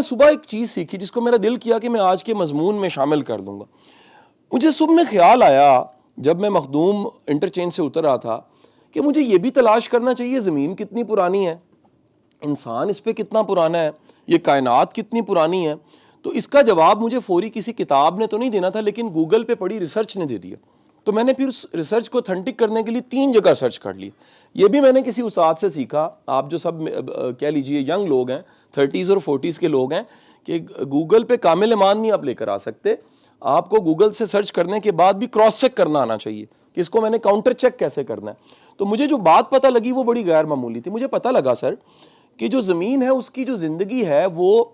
نے صبح ایک چیز سیکھی جس کو میرا دل کیا کہ میں آج کے مضمون میں شامل کر دوں گا. مجھے صبح میں خیال آیا جب میں مخدوم انٹرچینج سے اتر رہا تھا کہ مجھے یہ بھی تلاش کرنا چاہیے زمین کتنی پرانی ہے, انسان اس پہ کتنا پرانا ہے, یہ کائنات کتنی پرانی ہے. تو اس کا جواب مجھے فوری کسی کتاب نے تو نہیں دینا تھا, لیکن گوگل پہ پڑھی ریسرچ نے دے دیا. تو میں نے پھر اس ریسرچ کو اتھینٹک کرنے کے لیے 3 جگہ سرچ کر لی. یہ بھی میں نے کسی استاد سے سیکھا. آپ جو سب کہہ لیجئے ینگ لوگ ہیں, 30s اور 40s کے لوگ ہیں, کہ گوگل پہ کامل ایمان نہیں آپ لے کر آ سکتے. آپ کو گوگل سے سرچ کرنے کے بعد بھی کراس چیک کرنا آنا چاہیے کہ اس کو میں نے کاؤنٹر چیک کیسے کرنا ہے. تو مجھے جو بات پتہ لگی وہ بڑی غیر معمولی تھی. مجھے پتہ لگا سر کہ جو زمین ہے اس کی جو زندگی ہے وہ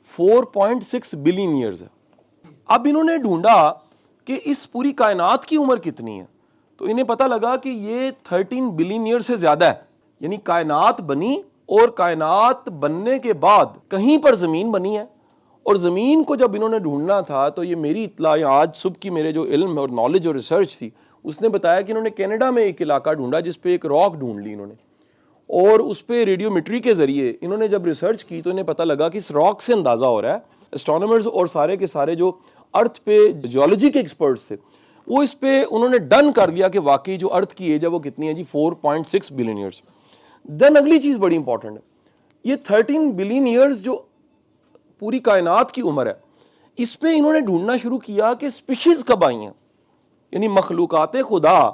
4.6 بلین ایئرز ہے. اب انہوں نے ڈھونڈا کہ اس پوری کائنات کی عمر کتنی ہے, تو انہیں پتہ لگا کہ یہ 13 بلین ایئر سے زیادہ ہے. یعنی کائنات بنی اور کائنات بننے کے بعد کہیں پر زمین بنی ہے. اور زمین کو جب انہوں نے ڈھونڈنا تھا تو یہ میری اطلاع آج صبح کی میرے جو علم اور نالج اور ریسرچ تھی اس نے بتایا کہ انہوں نے کینیڈا میں ایک علاقہ ڈھونڈا جس پہ ایک راک ڈھونڈ لی انہوں نے, اور اس پہ ریڈیومیٹری کے ذریعے انہوں نے جب ریسرچ کی تو انہیں پتہ لگا کہ اس راک سے اندازہ ہو رہا ہے. اسٹرانومرز اور سارے کے سارے جو ارتھ پہ جیولوجی کے ایکسپرٹس تھے وہ اس پہ انہوں نے ڈن کر دیا کہ واقعی جو ارتھ کی ایج ہے وہ کتنی ہے جی 4.6 بلین ایئرز. دین اگلی چیز بڑی امپورٹنٹ ہے, یہ 13 بلین ایئرز جو پوری کائنات کی عمر ہے اس پہ انہوں نے ڈھونڈنا شروع کیا کہ اسپیشیز کب آئی ہیں. یعنی مخلوقات خدا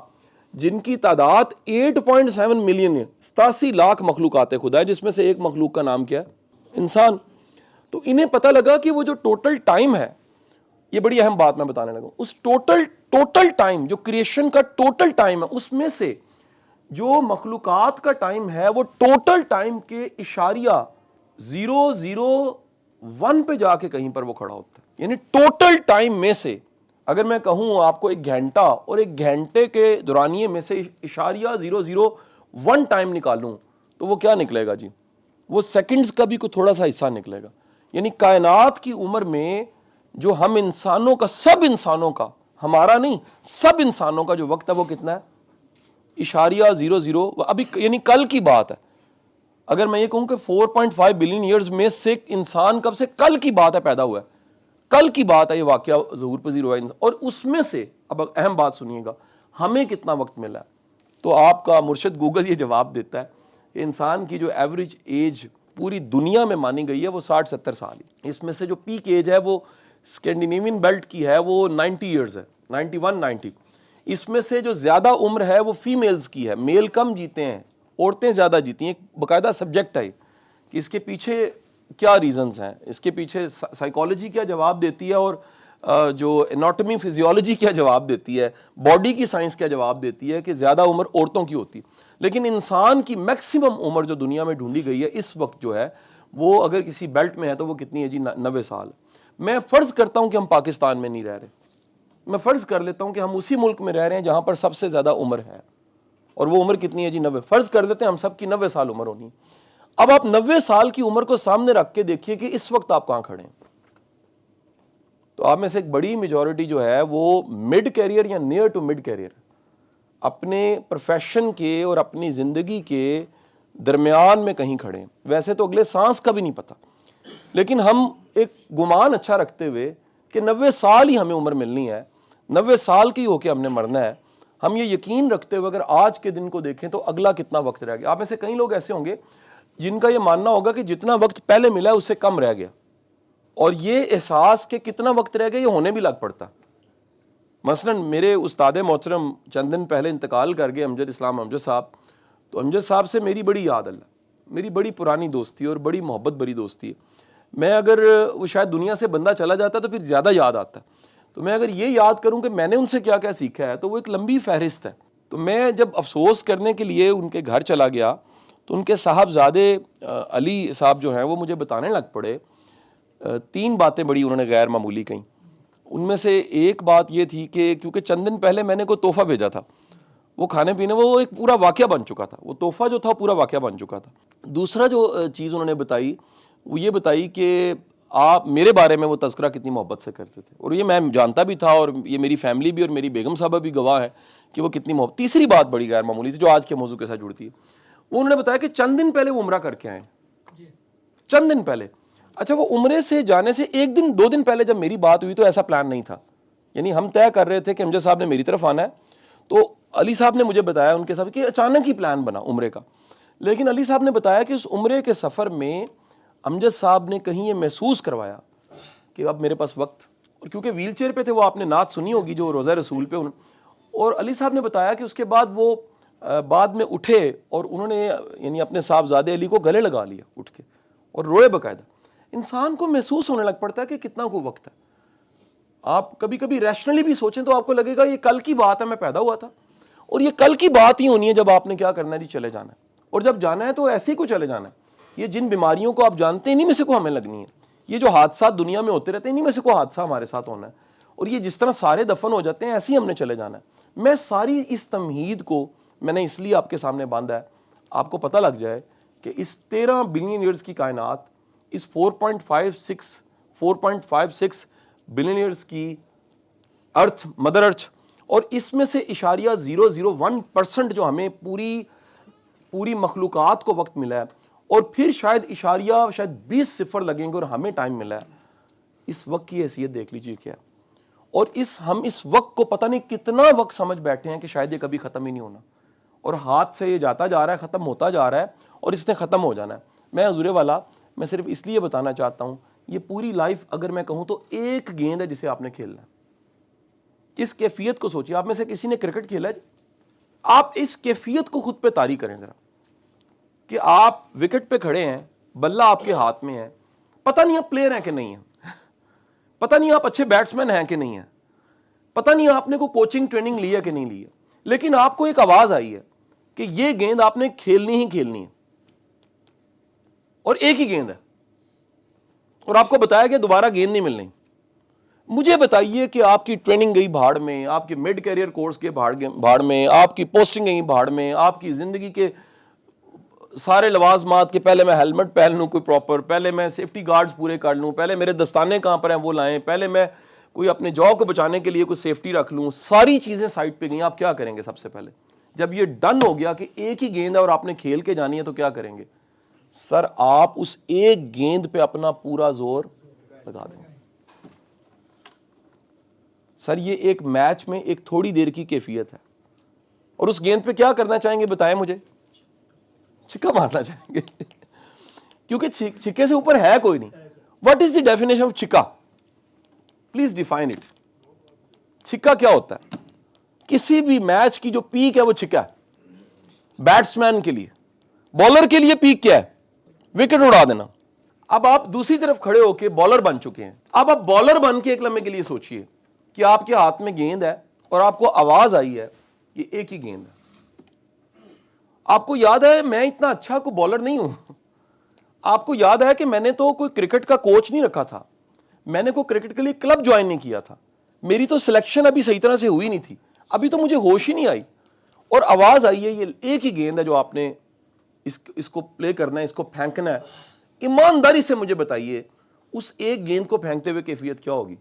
جن کی تعداد 8.7 ملین ہے, 87 لاکھ مخلوقات خدا ہے, جس میں سے ایک مخلوق کا نام کیا ہے, انسان. تو انہیں پتہ لگا کہ وہ جو ٹوٹل ٹائم ہے, یہ بڑی اہم بات میں بتانے لگا, اس ٹوٹل ٹائم جو کریشن کا ٹوٹل ٹائم ہے اس میں سے جو مخلوقات کا ٹائم ہے وہ ٹوٹل ٹائم کے اشاریہ 0.01 پہ جا کے کہیں پر وہ کھڑا ہوتا ہے. یعنی ٹوٹل ٹائم میں سے اگر میں کہوں آپ کو ایک گھنٹہ اور ایک گھنٹے کے دورانیے میں سے اشاریہ 0.01 ٹائم نکالوں تو وہ کیا نکلے گا جی, وہ سیکنڈز کا بھی کوئی تھوڑا سا حصہ نکلے گا. یعنی کائنات کی عمر میں جو ہم انسانوں کا, سب انسانوں کا, ہمارا نہیں سب انسانوں کا جو وقت ہے وہ کتنا ہے, اشاریہ 0.0. ابھی یعنی کل کی بات ہے. اگر میں یہ کہوں کہ 4.5 بلین ایئرز میں سے انسان کب سے, کل کی بات ہے پیدا ہوا ہے, کل کی بات ہے یہ واقعہ ظہور پذیر ہوا ہے, اور اس میں سے اب اہم بات سنیے گا, ہمیں کتنا وقت ملا ہے. تو آپ کا مرشد گوگل یہ جواب دیتا ہے کہ انسان کی جو ایوریج ایج پوری دنیا میں مانی گئی ہے وہ 60-70 سال ہے. اس میں سے جو پیک ایج ہے وہ اسکینڈینیوین بیلٹ کی ہے وہ 90 ایئرز ہے, 91-90. اس میں سے جو زیادہ عمر ہے وہ فیمیلز کی ہے, میل کم جیتے ہیں, عورتیں زیادہ جیتی ہیں. ایک باقاعدہ سبجیکٹ ہے کہ اس کے پیچھے کیا ریزنز ہیں, اس کے پیچھے سائیکالوجی کیا جواب دیتی ہے, اور جو اناٹمی فزیولوجی کیا جواب دیتی ہے, باڈی کی سائنس کیا جواب دیتی ہے کہ زیادہ عمر عورتوں کی ہوتی ہے. لیکن انسان کی میکسیمم عمر جو دنیا میں ڈھونڈی گئی ہے اس وقت جو ہے وہ اگر کسی بیلٹ میں ہے تو وہ کتنی ہے جی 90 سال. میں فرض کرتا ہوں کہ ہم پاکستان میں نہیں رہ رہے, میں فرض کر لیتا ہوں کہ ہم اسی ملک میں رہ رہے ہیں جہاں پر سب سے زیادہ عمر ہے, اور وہ عمر کتنی ہے جی 90. فرض کر دیتے ہیں ہم سب کی 90 سال عمر ہونی. اب آپ 90 سال کی عمر کو سامنے رکھ کے دیکھیے کہ اس وقت آپ کہاں کھڑے ہیں. تو آپ میں سے ایک بڑی میجورٹی جو ہے وہ مڈ کیریئر یا نیئر ٹو مڈ کیریئر, اپنے پروفیشن کے اور اپنی زندگی کے درمیان میں کہیں کھڑے ہیں. ویسے تو اگلے سانس کا بھی نہیں پتا, لیکن ہم ایک گمان اچھا رکھتے ہوئے کہ 90 سال ہی ہمیں عمر ملنی ہے, 90 سال کی ہو کے ہم نے مرنا ہے, ہم یہ یقین رکھتے ہوئے اگر آج کے دن کو دیکھیں تو اگلا کتنا وقت رہ گیا. آپ میں سے کئی لوگ ایسے ہوں گے جن کا یہ ماننا ہوگا کہ جتنا وقت پہلے ملا ہے اس سے کم رہ گیا, اور یہ احساس کہ کتنا وقت رہ گیا یہ ہونے بھی لگ پڑتا. مثلا میرے استاد محترم چند دن پہلے انتقال کر گئے, امجد اسلام امجد صاحب. تو امجد صاحب سے میری بڑی یاد, اللہ میری بڑی پرانی دوستی اور بڑی محبت بری دوستی ہے. میں اگر وہ شاید دنیا سے بندہ چلا جاتا تو پھر زیادہ یاد آتا ہے. تو میں اگر یہ یاد کروں کہ میں نے ان سے کیا کیا سیکھا ہے تو وہ ایک لمبی فہرست ہے. تو میں جب افسوس کرنے کے لیے ان کے گھر چلا گیا تو ان کے صاحبزادے علی صاحب جو ہیں وہ مجھے بتانے لگ پڑے. 3 باتیں بڑی انہوں نے غیر معمولی کہیں. ان میں سے ایک بات یہ تھی کہ کیونکہ چند دن پہلے میں نے کوئی تحفہ بھیجا تھا, وہ کھانے پینے وہ ایک پورا واقعہ بن چکا تھا, وہ تحفہ جو تھا پورا واقعہ بن چکا تھا. دوسرا جو چیز انہوں نے بتائی وہ یہ بتائی کہ آپ میرے بارے میں وہ تذکرہ کتنی محبت سے کرتے تھے, اور یہ میں جانتا بھی تھا, اور یہ میری فیملی بھی اور میری بیگم صاحبہ بھی گواہ ہے کہ وہ کتنی محبت. تیسری بات بڑی غیر معمولی تھی جو آج کے موضوع کے ساتھ جڑتی ہے, وہ انہوں نے بتایا کہ چند دن پہلے وہ عمرہ کر کے آئے, چند دن پہلے. اچھا وہ عمرے سے جانے سے ایک دن 2 دن پہلے جب میری بات ہوئی تو ایسا پلان نہیں تھا, یعنی ہم طے کر رہے تھے کہ امجد صاحب نے میری طرف آنا ہے, تو علی صاحب نے مجھے بتایا ان کے ساتھ کہ اچانک ہی پلان بنا عمرے کا. لیکن علی صاحب نے بتایا کہ اس عمرے کے سفر میں امجد صاحب نے کہیں یہ محسوس کروایا کہ اب میرے پاس وقت, اور کیونکہ ویل چیئر پہ تھے, وہ آپ نے نعت سنی ہوگی جو روزہ رسول پہ, اور علی صاحب نے بتایا کہ اس کے بعد وہ بعد میں اٹھے اور انہوں نے یعنی اپنے صاحبزادے علی کو گلے لگا لیا اٹھ کے اور روئے باقاعدہ. انسان کو محسوس ہونے لگ پڑتا ہے کہ کتنا کو وقت ہے. آپ کبھی کبھی ریشنلی بھی سوچیں تو آپ کو لگے گا یہ کل کی بات ہے, میں پیدا ہوا تھا, اور یہ کل کی بات ہی ہونی ہے جب آپ نے کیا کرنا ہے جی چلے جانا ہے, اور جب جانا ہے تو ایسے ہی کو چلے جانا ہے. یہ جن بیماریوں کو آپ جانتے ہیں انہیں میں سے کو ہمیں لگنی ہے, یہ جو حادثات دنیا میں ہوتے رہتے ہیں انہیں میں سے کو حادثہ ہمارے ساتھ ہونا ہے, اور یہ جس طرح سارے دفن ہو جاتے ہیں ایسے ہی ہم نے چلے جانا ہے. میں ساری اس تمہید کو میں نے اس لیے آپ کے سامنے باندھا ہے, آپ کو پتہ لگ جائے کہ اس 13 بلین ایئرز کی کائنات, اس 4.56 بلین ایئرز کی ارتھ, مدر ارتھ, اور اس میں سے اشاریہ 001% جو ہمیں پوری مخلوقات کو وقت ملا ہے, اور پھر شاید اشاریہ 20 صفر لگیں گے اور ہمیں ٹائم ملا ہے. اس وقت کی حیثیت دیکھ لیجیے کیا, اور ہم اس وقت کو پتہ نہیں کتنا وقت سمجھ بیٹھے ہیں کہ شاید یہ کبھی ختم ہی نہیں ہونا, اور ہاتھ سے یہ جاتا جا رہا ہے, ختم ہوتا جا رہا ہے, اور اس نے ختم ہو جانا ہے. میں حضور والا میں صرف اس لیے بتانا چاہتا ہوں, یہ پوری لائف اگر میں کہوں تو ایک گیند ہے جسے آپ نے کھیلنا ہے. اس کیفیت کو سوچیے, آپ میں سے کسی نے کرکٹ کھیلا ہے؟ آپ اس کیفیت کو خود پہ طاری کریں ذرا, کہ آپ وکٹ پہ کھڑے ہیں, بلہ آپ کے ہاتھ میں ہے, پتہ نہیں آپ پلیئر ہیں کہ نہیں ہیں, پتہ نہیں آپ اچھے بیٹسمین ہیں کہ نہیں ہیں, پتہ نہیں آپ نے کوئی کوچنگ ٹریننگ لی ہے کہ نہیں لی ہے, لیکن آپ کو ایک آواز آئی ہے کہ یہ گیند آپ نے کھیلنی ہی کھیلنی ہے, اور ایک ہی گیند ہے, اور آپ کو بتایا کہ دوبارہ گیند نہیں ملنی. مجھے بتائیے کہ آپ کی ٹریننگ گئی بھاڑ میں, آپ کے مڈ کیریئر کورس کے بھاڑ میں, آپ کی پوسٹنگ گئی بھاڑ میں, آپ کی زندگی کے سارے لوازمات کے پہلے میں ہیلمٹ پہن لوں کوئی پراپر, پہلے میں سیفٹی گارڈز پورے کر لوں, پہلے میرے دستانے کہاں پر ہیں وہ لائیں, پہلے میں کوئی اپنے جاب کو بچانے کے لیے کوئی سیفٹی رکھ لوں, ساری چیزیں سائٹ پہ گئیں. آپ کیا کریں گے سب سے پہلے جب یہ ڈن ہو گیا کہ ایک ہی گیند ہے اور آپ نے کھیل کے جانی ہے, تو کیا کریں گے؟ سر آپ اس ایک گیند پہ اپنا پورا زور لگا دیں گے. سر یہ ایک میچ میں ایک تھوڑی دیر کی کیفیت ہے, اور اس گیند پہ کیا کرنا چاہیں گے بتائیں مجھے؟ چھکا مارنا چاہیں گے کیونکہ چھکے سے اوپر ہے کوئی نہیں. What is the definition of چھکا؟ Please define it. چھکا کیا ہوتا ہے؟ کسی بھی میچ کی جو پیک ہے وہ چھکا ہے بیٹسمین کے لیے. بولر کے لیے پیک کیا ہے؟ وکٹ اڑا دینا. اب آپ دوسری طرف کھڑے ہو کے بالر بن چکے ہیں. اب آپ بالر بن کے ایک لمحے کے لیے سوچئے کہ آپ کے ہاتھ میں گیند ہے اور آپ کو آواز آئی ہے یہ ایک ہی گیند ہے. آپ کو یاد ہے میں اتنا اچھا کوئی بالر نہیں ہوں. آپ کو یاد ہے کہ میں نے تو کوئی کرکٹ کا کوچ نہیں رکھا تھا, میں نے کوئی کرکٹ کے لیے کلب جوائن نہیں کیا تھا, میری تو سلیکشن ابھی صحیح طرح سے ہوئی نہیں تھی, ابھی تو مجھے ہوش ہی نہیں آئی, اور آواز آئی ہے یہ ایک ہی گیند ہے جو آپ نے اس کو پلے کرنا ہے, اس کو پھینکنا ہے. ایمانداری سے مجھے بتائیے اس ایک گیند کو پھینکتے ہوئے کیفیت کیا ہوگی؟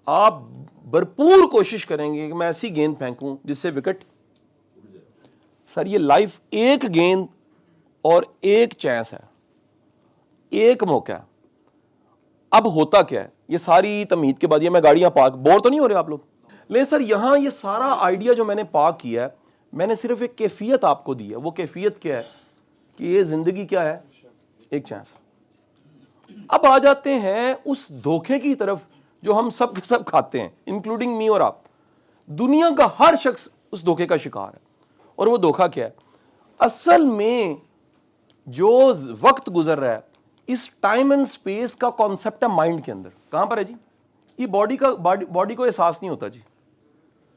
آپ بھرپور کوشش کریں گے کہ میں ایسی گیند پھینکوں جس سے وکٹ. سر یہ لائف ایک گیند اور ایک چانس ہے, ایک موقع ہے. اب ہوتا کیا ہے یہ ساری تمہید کے بعد, یہ میں گاڑیاں پارک, بور تو نہیں ہو رہے آپ لوگ؟ لیکن سر یہاں یہ سارا آئیڈیا جو میں نے پاک کیا ہے, میں نے صرف ایک کیفیت آپ کو دی ہے. وہ کیفیت کیا ہے کہ یہ زندگی کیا ہے؟ ایک چانس. اب آ جاتے ہیں اس دھوکے کی طرف جو ہم سب کے سب کھاتے ہیں, انکلوڈنگ می اور آپ. دنیا کا ہر شخص اس دھوکے کا شکار ہے, اور وہ دھوکا کیا ہے؟ اصل میں جو وقت گزر رہا ہے اس ٹائم اینڈ سپیس کا کانسیپٹ ہے مائنڈ کے اندر. کہاں پر ہے جی؟ یہ باڈی کو احساس نہیں ہوتا جی,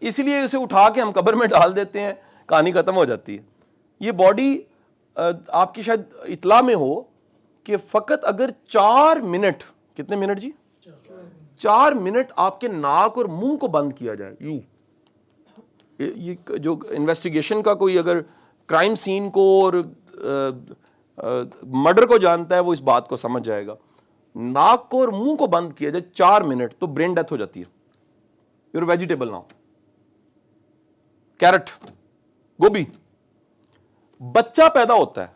اسی لیے اسے اٹھا کے ہم قبر میں ڈال دیتے ہیں, کہانی ختم ہو جاتی ہے. یہ باڈی آپ کی شاید اطلاع میں ہو کہ فقط اگر 4 منٹ, کتنے منٹ جی؟ 4 منٹ آپ کے ناک اور منہ کو بند کیا جائے یوں, یہ جو انویسٹیگیشن کا کوئی اگر کرائم سین کو اور مرڈر کو جانتا ہے وہ اس بات کو سمجھ جائے گا. ناک کو اور منہ کو بند کیا جائے 4 منٹ تو برین ڈیتھ ہو جاتی ہے. Your vegetable now. کیرٹ, گوبھی. بچہ پیدا ہوتا ہے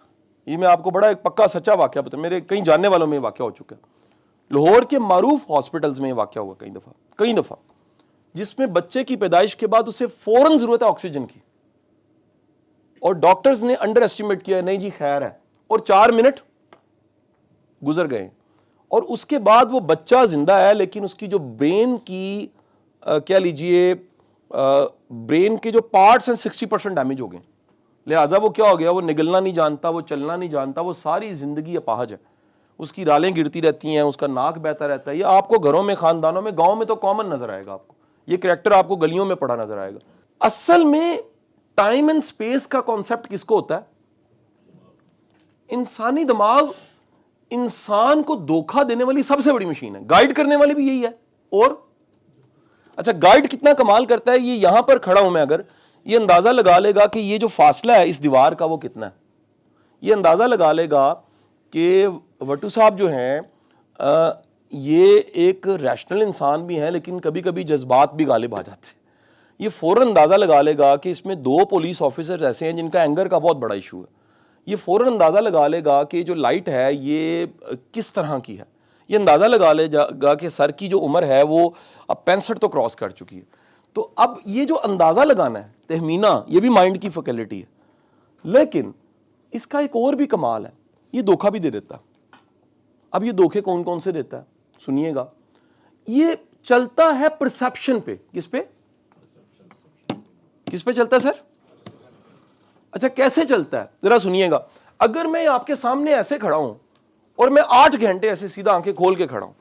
یہ میں آپ کو بڑا ایک پکا سچا واقعہ بتا، میرے کئی جاننے والوں میں یہ واقعہ ہو چکا ہے. لاہور کے معروف ہاسپٹلز میں یہ واقعہ ہوا کئی دفعہ جس میں بچے کی پیدائش کے بعد اسے فوراً ضرورت ہے آکسیجن کی، اور ڈاکٹرز نے انڈر ایسٹیمیٹ کیا نہیں جی خیر ہے، اور 4 منٹ گزر گئے، اور اس کے بعد وہ بچہ زندہ ہے لیکن اس کی جو برین کی کیا لیجئے برین کے جو پارٹس ہیں 60% ڈیمیج ہو گئے. لہٰذا وہ کیا ہو گیا، وہ نگلنا نہیں جانتا، وہ چلنا نہیں جانتا، وہ ساری زندگی اپاہج ہے. اس کی رالیں گرتی رہتی ہیں، اس کا ناک بہتا رہتا ہے. یہ آپ کو گھروں میں، خاندانوں میں، گاؤں میں تو کامن نظر آئے گا آپ کو، یہ کریکٹر آپ کو گلیوں میں پڑا نظر آئے گا. اصل میں ٹائم اینڈ سپیس کا کانسیپٹ کس کو ہوتا ہے؟ انسانی دماغ انسان کو دھوکہ دینے والی سب سے بڑی مشین ہے. گائیڈ کرنے والی بھی یہی ہے. اور اچھا گائیڈ کتنا کمال کرتا ہے، یہ یہاں پر کھڑا ہوں میں، اگر یہ اندازہ لگا لے گا کہ یہ جو فاصلہ ہے اس دیوار کا وہ کتنا ہے، یہ اندازہ لگا لے گا کہ وٹو صاحب جو ہیں یہ ایک ریشنل انسان بھی ہیں لیکن کبھی کبھی جذبات بھی غالب آ جاتے ہیں. یہ فوراً اندازہ لگا لے گا کہ اس میں 2 پولیس آفیسر ایسے ہیں جن کا اینگر کا بہت بڑا ایشو ہے. یہ فوراً اندازہ لگا لے گا کہ جو لائٹ ہے یہ کس طرح کی ہے. یہ اندازہ لگا لے گا کہ سر کی جو عمر ہے وہ اب 65 تو کراس کر چکی ہے. تو اب یہ جو اندازہ لگانا ہے، تخمینہ، یہ بھی مائنڈ کی فیکلٹی ہے. لیکن اس کا ایک اور بھی کمال ہے، یہ دھوکہ بھی دے دیتا ہے. اب یہ دھوکے کون کون سے دیتا ہے سنیے گا. یہ چلتا ہے پرسیپشن پہ. کس پہ چلتا ہے سر؟ اچھا کیسے چلتا ہے ذرا سنیے گا. اگر میں آپ کے سامنے ایسے کھڑا ہوں اور میں 8 گھنٹے ایسے سیدھا آنکھیں کھول کے کھڑا ہوں،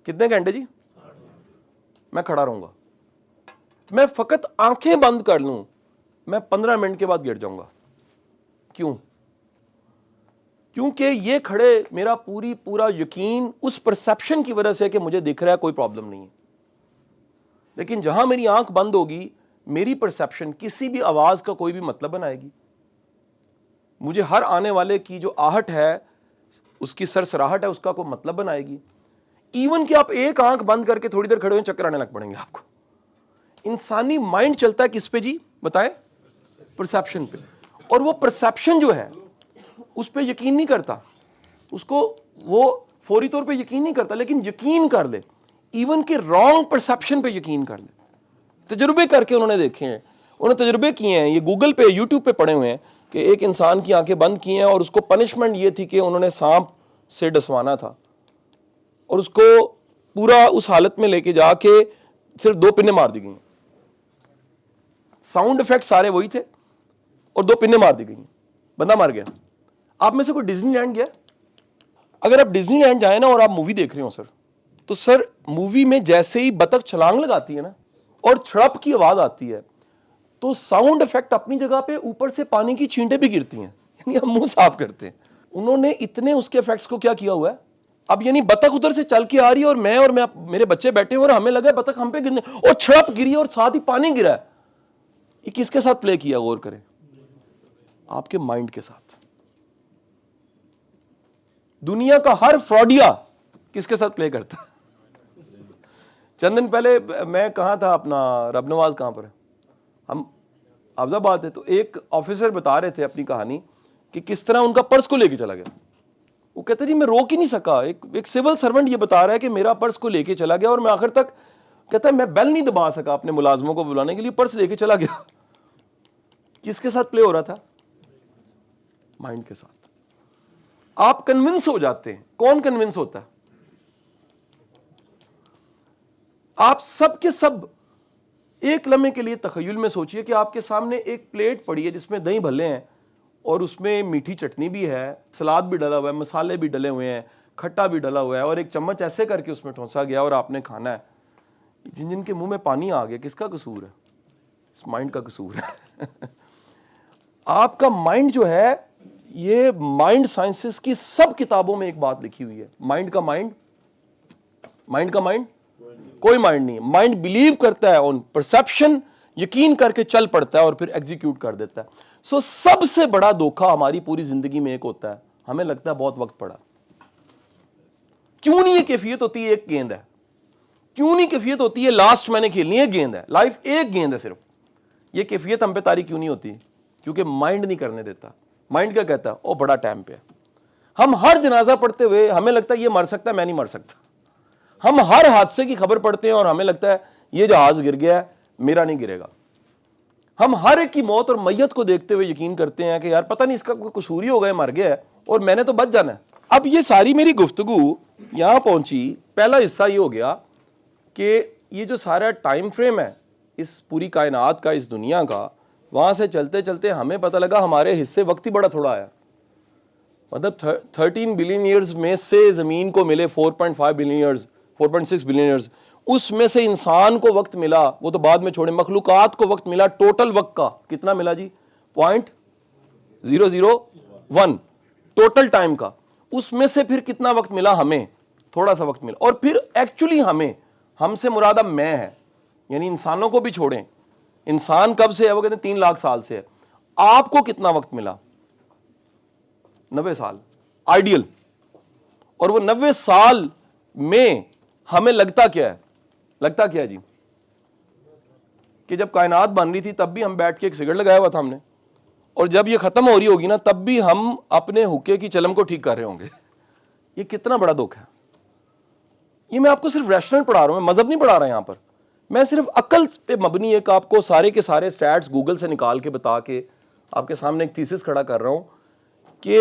کتنے گھنٹے جی میں کھڑا رہوں گا؟ میں فقط آنکھیں بند کر لوں میں 15 منٹ کے بعد گر جاؤں گا. کیوں؟ کیونکہ یہ کھڑے میرا پورا یقین اس پرسیپشن کی وجہ سے کہ مجھے دکھ رہا ہے، کوئی پرابلم نہیں ہے. لیکن جہاں میری آنکھ بند ہوگی میری پرسیپشن کسی بھی آواز کا کوئی بھی مطلب بنائے گی. مجھے ہر آنے والے کی جو آہٹ ہے، اس کی سرسراہٹ ہے، اس کا کوئی مطلب بنائے گی. ایون کہ آپ ایک آنکھ بند کر کے تھوڑی دیر کھڑے ہوئے چکر آنے لگ پڑیں گے آپ کو. انسانی مائنڈ چلتا ہے کس پہ جی بتائیں؟ پرسیپشن پہ. اور وہ پرسیپشن جو ہے اس پہ یقین نہیں کرتا، اس کو وہ فوری طور پہ یقین نہیں کرتا، لیکن یقین کر لے. ایون کہ رانگ پرسیپشن پہ یقین کر لے. تجربے کر کے انہوں نے دیکھے ہیں، انہوں نے تجربے کیے ہیں، یہ گوگل پہ یوٹیوب پہ پڑھے ہوئے ہیں کہ ایک انسان کی آنکھیں بند کی ہیں اور اس کو پنشمنٹ یہ تھی کہ انہوں نے سانپ سے ڈسوانا تھا، اور اس کو پورا اس حالت میں لے کے جا کے صرف 2 پنے مار دی گئی. ساؤنڈ افیکٹ سارے وہی تھے اور 2 پنے مار دی گئی، بندہ مر گیا. آپ میں سے کوئی ڈزنی لینڈ گیا؟ اگر آپ ڈزنی لینڈ جائیں نا اور آپ مووی دیکھ رہے ہو سر، تو سر مووی میں جیسے ہی بطخ چھلانگ لگاتی ہے نا اور چھڑپ کی آواز آتی ہے تو ساؤنڈ افیکٹ اپنی جگہ پہ، اوپر سے پانی کی چھینٹیں بھی گرتی ہیں، یعنی ہم منہ صاف کرتے ہیں. انہوں نے اتنے اس کے افیکٹس کو کیا ہوا ہے. اب یعنی بطخ ادھر سے چل کے آ رہی ہے اور میں میرے بچے بیٹھے ہیں اور ہمیں لگا بطخ ہم پہ گرنے، اور چھڑپ گری اور ساتھ ہی پانی گرا ہے. یہ کس کے ساتھ پلے کیا؟ غور کریں. آپ کے مائنڈ کے ساتھ. دنیا کا ہر فراڈیا کس کے ساتھ پلے کرتا ہے؟ چند دن پہلے میں کہاں تھا، اپنا رب نواز کہاں پر ہے، ہم حافظ آباد تھے، تو ایک آفیسر بتا رہے تھے اپنی کہانی کہ کس طرح ان کا پرس کو لے کے چلا گیا. وہ کہتے جی میں روک ہی نہیں سکا. ایک سول سرونٹ یہ بتا رہا ہے کہ میرا پرس کو لے کے چلا گیا اور میں آخر تک، کہتا ہے میں بیل نہیں دبا سکا اپنے ملازموں کو بلانے کے لیے، پرس لے کے چلا گیا. کس کے ساتھ پلے ہو رہا تھا؟ مائنڈ کے ساتھ. آپ کنونس ہو جاتے ہیں. کون کنونس ہوتا ہے؟ آپ سب کے سب ایک لمحے کے لیے تخیل میں سوچئے کہ آپ کے سامنے ایک پلیٹ پڑی ہے جس میں دہی بھلے ہیں اور اس میں میٹھی چٹنی بھی ہے، سلاد بھی ڈلا ہوا ہے، مسالے بھی ڈلے ہوئے ہیں، کھٹا بھی ڈلا ہوا ہے، اور ایک چمچ ایسے کر کے اس میں ٹھونسا گیا اور آپ نے کھانا ہے. جن کے منہ میں پانی آ گیا، کس کا قصور ہے؟ اس مائنڈ کا قصور ہے. آپ کا مائنڈ جو ہے، یہ مائنڈ سائنسز کی سب کتابوں میں ایک بات لکھی ہوئی ہے. مائنڈ کا مائنڈ کوئی مائنڈ نہیں ہے. مائنڈ بلیو کرتا ہے آن پرسیپشن، یقین کر کے چل پڑتا ہے اور پھر ایگزیکیوٹ کر دیتا ہے. سو سب سے بڑا دھوکہ ہماری پوری زندگی میں ایک ہوتا ہے، ہمیں لگتا ہے بہت وقت پڑا. کیوں نہیں یہ کیفیت ہوتی ہے ایک گیند ہے؟ کیوں نہیں کیفیت ہوتی ہے لاسٹ میں نے کھیلنی ہے گیند ہے، لائف ایک گیند ہے صرف؟ یہ کیفیت ہم پہ طاری کیوں نہیں ہوتی؟ کیونکہ مائنڈ نہیں کرنے دیتا. مائنڈ کیا کہتا ہے؟ او بڑا ٹائم پہ ہے. ہم ہر جنازہ پڑھتے ہوئے ہمیں لگتا ہے یہ مر سکتا ہے، میں نہیں مر سکتا. ہم ہر حادثے کی خبر پڑھتے ہیں اور ہمیں لگتا ہے یہ جہاز گر گیا ہے، میرا نہیں گرے گا. ہم ہر ایک کی موت اور میت کو دیکھتے ہوئے یقین کرتے ہیں کہ یار پتہ نہیں اس کا کوئی قصور ہی ہو گیا، مر گیا ہے اور میں نے تو بچ جانا ہے. اب یہ ساری میری گفتگو یہاں پہنچی، پہلا حصہ یہ ہو گیا کہ یہ جو سارا ٹائم فریم ہے اس پوری کائنات کا، اس دنیا کا، وہاں سے چلتے چلتے ہمیں پتہ لگا ہمارے حصے وقت ہی بڑا تھوڑا آیا. مطلب 13 بلین ایئرز میں سے زمین کو ملے 4.5 بلین ایئرز، 4.6 بلین ایئرز، اس میں سے انسان کو وقت ملا، وہ تو بعد میں چھوڑے، مخلوقات کو وقت ملا. ٹوٹل وقت کا کتنا ملا جی؟ 0.001 ٹوٹل ٹائم کا. اس میں سے پھر کتنا وقت ملا ہمیں؟ تھوڑا سا وقت ملا. اور پھر ایکچولی ہم سے مراد اب میں ہے، یعنی انسانوں کو بھی چھوڑیں. انسان کب سے ہے؟ وہ کہتے ہیں 3 لاکھ سال سے ہے. آپ کو کتنا وقت ملا؟ 90 سال آئیڈیل. اور وہ 90 سال میں ہمیں لگتا کیا ہے جی؟ کہ جب کائنات بن رہی تھی تب بھی ہم بیٹھ کے ایک سگریٹ لگایا ہوا تھا ہم نے، اور جب یہ ختم ہو رہی ہوگی نا تب بھی ہم اپنے حقے کی چلم کو ٹھیک کر رہے ہوں گے. یہ کتنا بڑا دکھ ہے. یہ میں آپ کو صرف ریشنل پڑھا رہا ہوں، میں مذہب نہیں پڑھا رہا یہاں پر. میں صرف عقل پہ مبنی ایک آپ کو سارے کے سارے سٹیٹس گوگل سے نکال کے بتا کے آپ کے سامنے ایک تھیسس کھڑا کر رہا ہوں کہ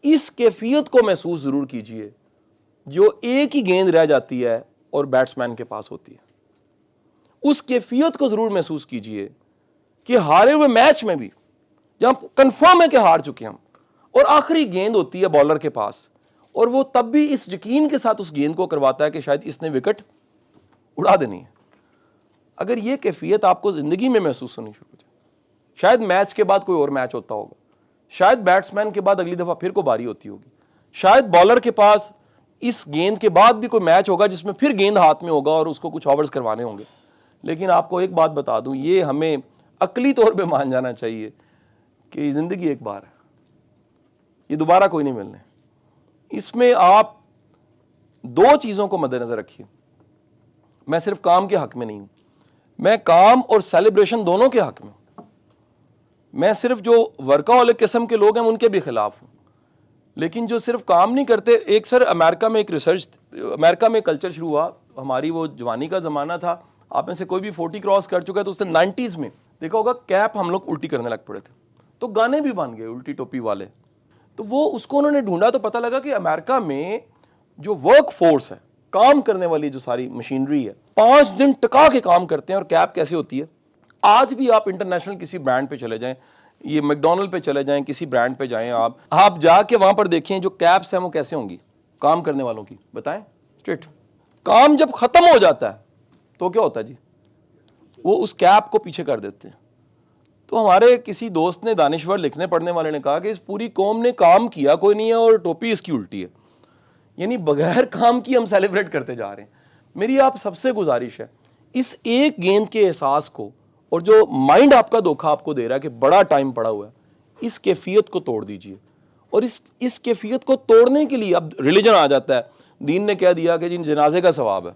اس کیفیت کو محسوس ضرور کیجئے جو ایک ہی گیند رہ جاتی ہے اور بیٹسمین کے پاس ہوتی ہے. اس کیفیت کو ضرور محسوس کیجئے کہ ہارے ہوئے میچ میں بھی جہاں کنفرم ہے کہ ہار چکے ہم، اور آخری گیند ہوتی ہے بالر کے پاس، اور وہ تب بھی اس یقین کے ساتھ اس گیند کو کرواتا ہے کہ شاید اس نے وکٹ اڑا دینی ہے. اگر یہ کیفیت آپ کو زندگی میں محسوس ہونی شروع ہو جائے، شاید میچ کے بعد کوئی اور میچ ہوتا ہوگا، شاید بیٹسمین کے بعد اگلی دفعہ پھر کو باری ہوتی ہوگی، شاید بالر کے پاس اس گیند کے بعد بھی کوئی میچ ہوگا جس میں پھر گیند ہاتھ میں ہوگا اور اس کو کچھ اوورز کروانے ہوں گے. لیکن آپ کو ایک بات بتا دوں، یہ ہمیں عقلی طور پہ مان جانا چاہیے کہ زندگی ایک بار ہے، یہ دوبارہ کوئی نہیں ملنے. اس میں آپ 2 چیزوں کو مد نظر رکھیے. میں صرف کام کے حق میں نہیں ہوں، میں کام اور سیلیبریشن دونوں کے حق میں ہوں. میں صرف جو ورکاہولک قسم کے لوگ ہیں ان کے بھی خلاف ہوں. لیکن جو صرف کام نہیں کرتے، ایک سر امریکہ میں ایک ریسرچ، امریکہ میں کلچر شروع ہوا، ہماری وہ جوانی کا زمانہ تھا، آپ میں سے کوئی بھی 40 کراس کر چکا ہے تو اس نے 90s میں دیکھا ہوگا کیپ ہم لوگ الٹی کرنے لگ پڑے تھے، تو گانے بھی بن گئے الٹی ٹوپی والے. تو وہ اس کو انہوں نے ڈھونڈا تو پتہ لگا کہ امریکہ میں جو ورک فورس ہے، کام کرنے والی جو ساری مشینری ہے، 5 دن ٹکا کے کام کرتے ہیں. اور کیپ کیسے ہوتی ہے؟ آج بھی آپ انٹرنیشنل کسی برانڈ پہ چلے جائیں، یہ میکڈونلڈ پہ چلے جائیں، کسی برانڈ پہ جائیں، آپ جا کے وہاں پر دیکھیں جو کیپس ہیں وہ کیسے ہوں گی کام کرنے والوں کی، بتائیں اسٹریٹ. کام جب ختم ہو جاتا ہے تو کیا ہوتا ہے جی؟ وہ اس کیپ کو پیچھے کر دیتے ہیں. تو ہمارے کسی دوست نے، دانشور لکھنے پڑھنے والے نے کہا کہ اس پوری قوم نے کام کیا کوئی نہیں ہے اور ٹوپی اس کی الٹی ہے. یعنی بغیر کام کی ہم سیلیبریٹ کرتے جا رہے ہیں. میری آپ سب سے گزارش ہے، اس ایک گیند کے احساس کو، اور جو مائنڈ آپ کا دھوکہ آپ کو دے رہا ہے کہ بڑا ٹائم پڑا ہوا ہے، اس کیفیت کو توڑ دیجئے. اور اس کیفیت کو توڑنے کے لیے اب ریلیجن آ جاتا ہے. دین نے کہہ دیا کہ جن جنازے کا ثواب ہے.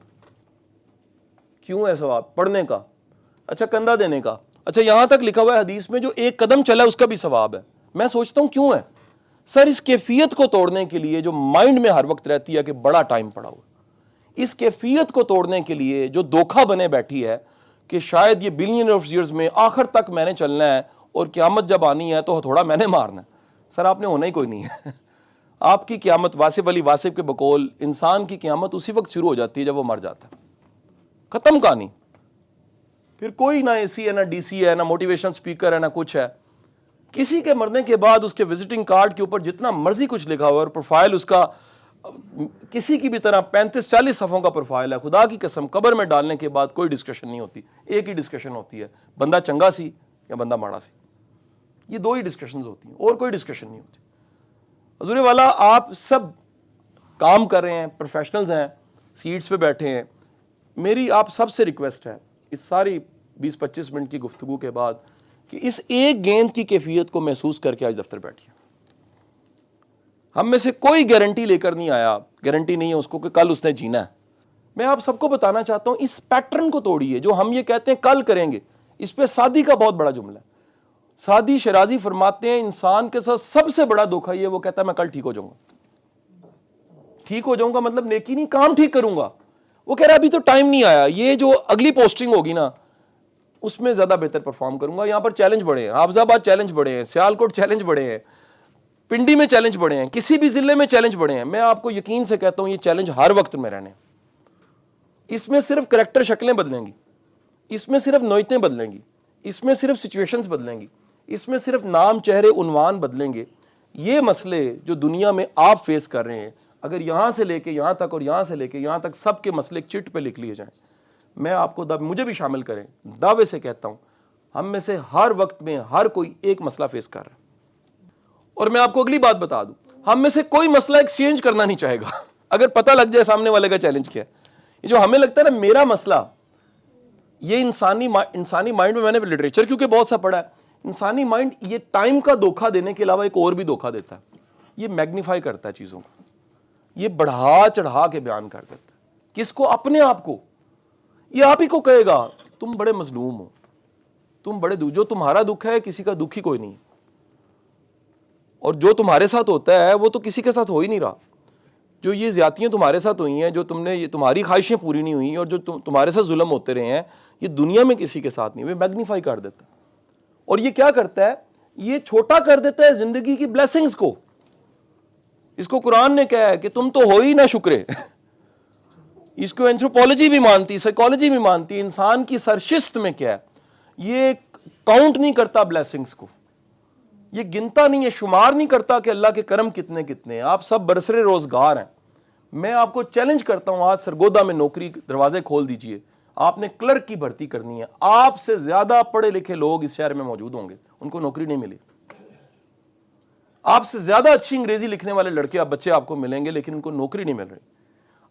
کیوں ہے ثواب؟ پڑھنے کا، اچھا کندھا دینے کا، اچھا یہاں تک لکھا ہوا ہے حدیث میں جو ایک قدم چلا اس کا بھی ثواب ہے. میں سوچتا ہوں کیوں ہے سر؟ اس کیفیت کو توڑنے کے لیے جو مائنڈ میں ہر وقت رہتی ہے کہ بڑا ٹائم پڑا ہوا، اس کیفیت کو توڑنے کے لیے جو دھوکہ بنے بیٹھی ہے کہ شاید یہ بلین آف ایئرز میں آخر تک میں نے چلنا ہے اور قیامت جب آنی ہے تو ہتھوڑا میں نے مارنا ہے. سر آپ نے ہونا ہی کوئی نہیں ہے. آپ کی قیامت، واصف علی واصف کے بقول، انسان کی قیامت اسی وقت شروع ہو جاتی ہے جب وہ مر جاتا ہے. ختم کہانی. پھر کوئی نہ اے سی ہے، نہ ڈی سی ہے، نہ موٹیویشن سپیکر ہے، نہ کچھ ہے. کسی کے مرنے کے بعد اس کے وزٹنگ کارڈ کے اوپر جتنا مرضی کچھ لکھا ہوا ہے، اور پروفائل اس کا کسی کی بھی طرح 35-40 صفحوں کا پروفائل ہے، خدا کی قسم قبر میں ڈالنے کے بعد کوئی ڈسکشن نہیں ہوتی. ایک ہی ڈسکشن ہوتی ہے، بندہ چنگا سی یا بندہ ماڑا سی. یہ 2 ہی ڈسکشنز ہوتی ہیں اور کوئی ڈسکشن نہیں ہوتی. حضور والا آپ سب کام کر رہے ہیں، پروفیشنلز ہیں، سیٹس پہ بیٹھے ہیں. میری آپ سب سے ریکویسٹ ہے اس ساری 20-25 منٹ کی گفتگو کے بعد کہ اس ایک گیند کی کیفیت کو محسوس کر کے آج دفتر بیٹھیے. ہم میں سے کوئی گارنٹی لے کر نہیں آیا، گارنٹی نہیں ہے اس کو کہ کل اس نے جینا ہے. میں آپ سب کو بتانا چاہتا ہوں اس پیٹرن کو توڑیے جو ہم یہ کہتے ہیں کل کریں گے. اس پہ سادی کا بہت بڑا جملہ ہے. سعدی شیرازی فرماتے ہیں انسان کے ساتھ سب سے بڑا دھوکہ یہ وہ کہتا ہے میں کل ٹھیک ہو جاؤں گا. ٹھیک ہو جاؤں گا مطلب نیکی نہیں, کام ٹھیک کروں گا. وہ کہہ رہا ابھی تو ٹائم نہیں آیا, یہ جو اگلی پوسٹنگ ہوگی نا اس میں زیادہ بہتر پرفارم کروں گا. یہاں پر چیلنج بڑے ہیں, حافظ آباد چیلنج بڑے ہیں, سیالکوٹ چیلنج بڑے ہیں, پنڈی میں چیلنج بڑے ہیں, کسی بھی ضلع میں چیلنج بڑے ہیں. میں آپ کو یقین سے کہتا ہوں یہ چیلنج ہر وقت میں رہنے. اس میں صرف کریکٹر شکلیں بدلیں گی, اس میں صرف نوعیتیں بدلیں گی, اس میں صرف سچویشنز بدلیں گی, اس میں صرف نام چہرے عنوان بدلیں گے. یہ مسئلے جو دنیا میں آپ فیس کر رہے ہیں, اگر یہاں سے لے کے یہاں تک اور یہاں سے لے کے یہاں تک سب کے مسئلے ایک چٹ پہ لکھ لیے جائیں, میں آپ کو مجھے بھی شامل کریں, دعوے سے کہتا ہوں ہم میں سے ہر وقت میں ہر کوئی ایک مسئلہ فیس کر رہا ہے. اور میں آپ کو اگلی بات بتا دوں, ہم میں سے کوئی مسئلہ ایکسچینج کرنا نہیں چاہے گا اگر پتہ لگ جائے سامنے والے کا چیلنج کیا ہے. یہ جو ہمیں لگتا ہے نا میرا مسئلہ, یہ انسانی مائنڈ میں نے لٹریچر کیونکہ بہت سا پڑھا ہے, انسانی مائنڈ یہ ٹائم کا دھوکہ دینے کے علاوہ ایک اور بھی دھوکہ دیتا ہے. یہ میگنیفائی کرتا ہے چیزوں کو, یہ بڑھا چڑھا کے بیان کر دیتا ہے. کس کو؟ اپنے آپ کو. یہ آپ ہی کو کہے گا تم بڑے مظلوم ہو, تم بڑے جو تمہارا دکھ ہے کسی کا دکھ ہی کوئی نہیں, اور جو تمہارے ساتھ ہوتا ہے وہ تو کسی کے ساتھ ہو ہی نہیں رہا. جو یہ زیادتیاں تمہارے ساتھ ہوئی ہیں, جو تم نے تمہاری خواہشیں پوری نہیں ہوئی اور جو تمہارے ساتھ ظلم ہوتے رہے ہیں, یہ دنیا میں کسی کے ساتھ نہیں. وہ میگنیفائی کر دیتا ہے. اور یہ کیا کرتا ہے؟ یہ چھوٹا کر دیتا ہے زندگی کی بلیسنگز کو. اس کو قرآن نے کہا ہے کہ تم تو ہو ہی نہ شکرے. اس کو اینتھروپولوجی بھی مانتی, سائیکالوجی بھی مانتی. انسان کی سرشست میں کیا ہے, یہ کاؤنٹ نہیں کرتا بلیسنگز کو, یہ گنتا نہیں ہے, شمار نہیں کرتا کہ اللہ کے کرم کتنے کتنے ہیں. آپ سب برسرے روزگار ہیں. میں آپ کو چیلنج کرتا ہوں, آج سرگودا میں نوکری دروازے کھول دیجئے, آپ نے کلرک کی بھرتی کرنی ہے. آپ سے زیادہ پڑھے لکھے لوگ اس شہر میں موجود ہوں گے, ان کو نوکری نہیں ملی. آپ سے زیادہ اچھی انگریزی لکھنے والے لڑکے بچے آپ کو ملیں گے لیکن ان کو نوکری نہیں مل رہی.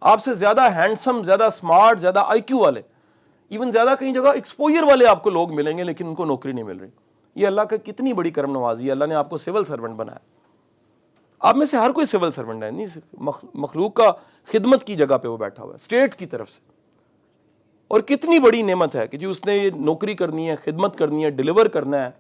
آپ سے زیادہ ہینڈسم, زیادہ سمارٹ, زیادہ آئی کیو والے, ایون زیادہ کئی جگہ ایکسپوئر والے آپ کو لوگ ملیں گے لیکن ان کو نوکری نہیں مل رہی. یہ اللہ کا کتنی بڑی کرم نوازی ہے. اللہ نے آپ کو سول سرونٹ بنایا. آپ میں سے ہر کوئی سول سرونٹ ہے, نہیں مخلوق کا خدمت کی جگہ پہ وہ بیٹھا ہوا ہے اسٹیٹ کی طرف سے. اور کتنی بڑی نعمت ہے کہ جی اس نے یہ نوکری کرنی ہے, خدمت کرنی ہے, ڈیلیور کرنا ہے.